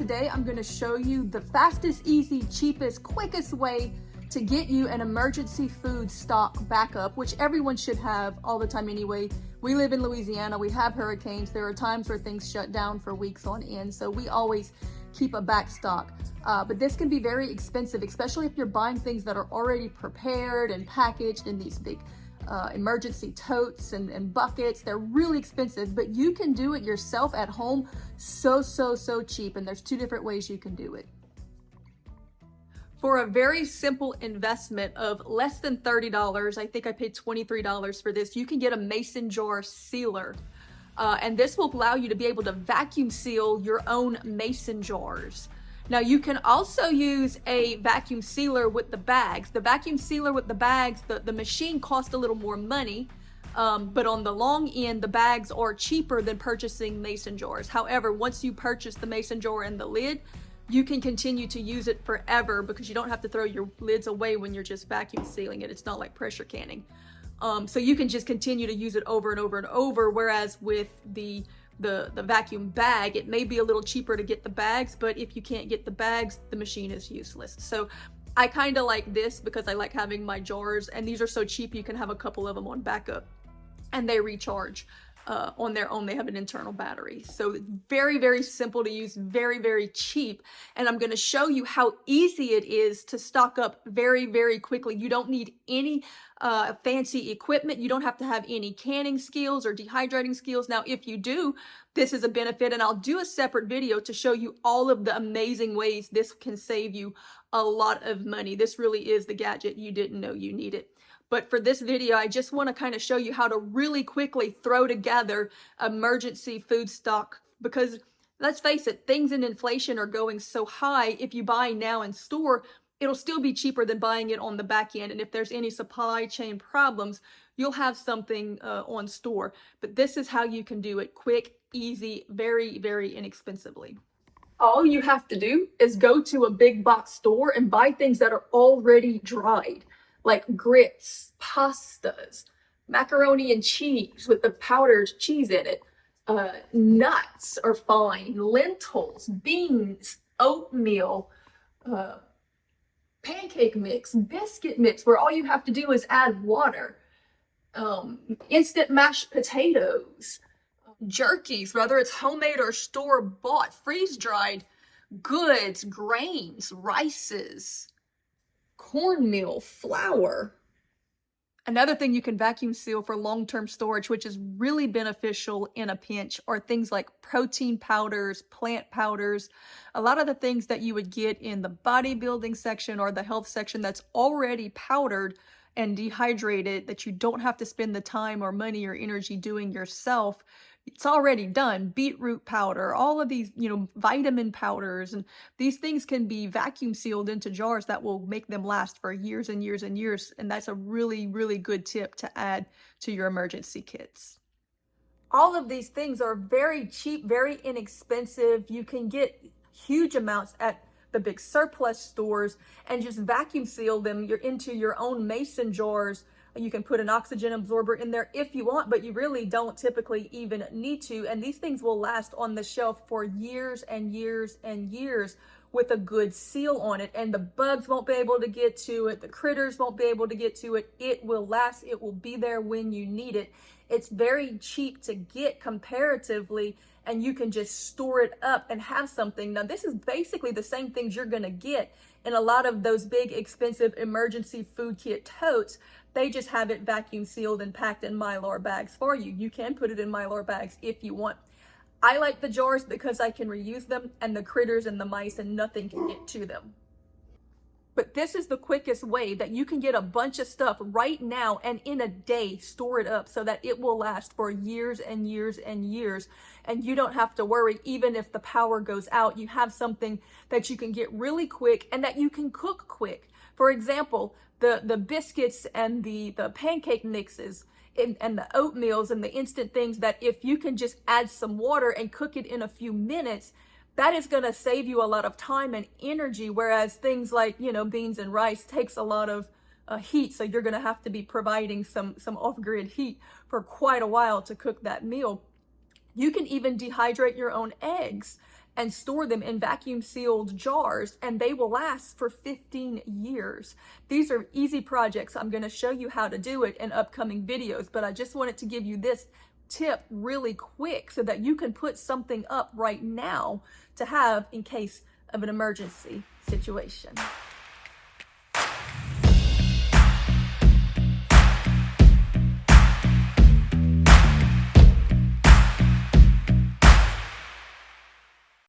today I'm going to show you the fastest, easy, cheapest, quickest way to get you an emergency food stock backup, which everyone should have all the time anyway. We live in Louisiana, we have hurricanes. There are times where things shut down for weeks on end, so we always keep a back stock. But this can be very expensive, especially if you're buying things that are already prepared and packaged in these big emergency totes and buckets. They're really expensive, but you can do it yourself at home so cheap, and there's two different ways you can do it. For a very simple investment of less than $30, I think I paid $23 for this, you can get a mason jar sealer. And this will allow you to be able to vacuum seal your own mason jars. Now you can also use a vacuum sealer with the bags. The vacuum sealer with the bags, the machine costs a little more money, but on the long end, the bags are cheaper than purchasing mason jars. However, once you purchase the mason jar and the lid, you can continue to use it forever because you don't have to throw your lids away when you're just vacuum sealing it. It's not like pressure canning. So you can just continue to use it over and over and over, whereas with the vacuum bag, it may be a little cheaper to get the bags, but if you can't get the bags, the machine is useless. So I kind of like this because I like having my jars, and these are so cheap you can have a couple of them on backup, and they recharge on their own. They have an internal battery. So very simple to use, very cheap. And I'm going to show you how easy it is to stock up very quickly. You don't need any fancy equipment. You don't have to have any canning skills or dehydrating skills. Now, if you do, this is a benefit, and I'll do a separate video to show you all of the amazing ways this can save you a lot of money. This really is the gadget you didn't know you needed. But for this video, I just want to kind of show you how to really quickly throw together emergency food stock, because let's face it, things in inflation are going so high. If you buy now in store, it'll still be cheaper than buying it on the back end. And if there's any supply chain problems, you'll have something on store. But this is how you can do it quick, easy, very inexpensively. All you have to do is go to a big box store and buy things that are already dried, like grits, pastas, macaroni and cheese with the powdered cheese in it. Nuts are fine, lentils, beans, oatmeal, pancake mix, biscuit mix, where all you have to do is add water, instant mashed potatoes, jerkies, whether it's homemade or store-bought, freeze-dried goods, grains, rices, cornmeal, flour. Another thing you can vacuum seal for long-term storage, which is really beneficial in a pinch, are things like protein powders, plant powders, a lot of the things that you would get in the bodybuilding section or the health section that's already powdered and dehydrated, that you don't have to spend the time or money or energy doing yourself. It's already done. Beetroot powder, all of these, vitamin powders, and these things can be vacuum sealed into jars that will make them last for years and years and years. And that's a really good tip to add to your emergency kits. All of these things are very cheap, very inexpensive. You can get huge amounts at the big surplus stores and just vacuum seal them into your own mason jars. You can put an oxygen absorber in there if you want, but you really don't typically even need to. And these things will last on the shelf for years and years and years with a good seal on it. And the bugs won't be able to get to it. The critters won't be able to get to it. It will last. It will be there when you need it. It's very cheap to get comparatively, and you can just store it up and have something. Now, this is basically the same things you're going to get in a lot of those big expensive emergency food kit totes. They just have it vacuum sealed and packed in Mylar bags for you. You can put it in Mylar bags if you want. I like the jars because I can reuse them, and the critters and the mice and nothing can get to them. But this is the quickest way that you can get a bunch of stuff right now and in a day store it up so that it will last for years and years and years. And you don't have to worry, even if the power goes out, you have something that you can get really quick and that you can cook quick. For example, the biscuits and the pancake mixes and the oatmeals and the instant things that if you can just add some water and cook it in a few minutes, that is going to save you a lot of time and energy, whereas things like, beans and rice takes a lot of heat, so you're going to have to be providing some off-grid heat for quite a while to cook that meal. You can even dehydrate your own eggs and store them in vacuum sealed jars, and they will last for 15 years. These are easy projects. I'm going to show you how to do it in upcoming videos, but I just wanted to give you this tip really quick so that you can put something up right now to have in case of an emergency situation.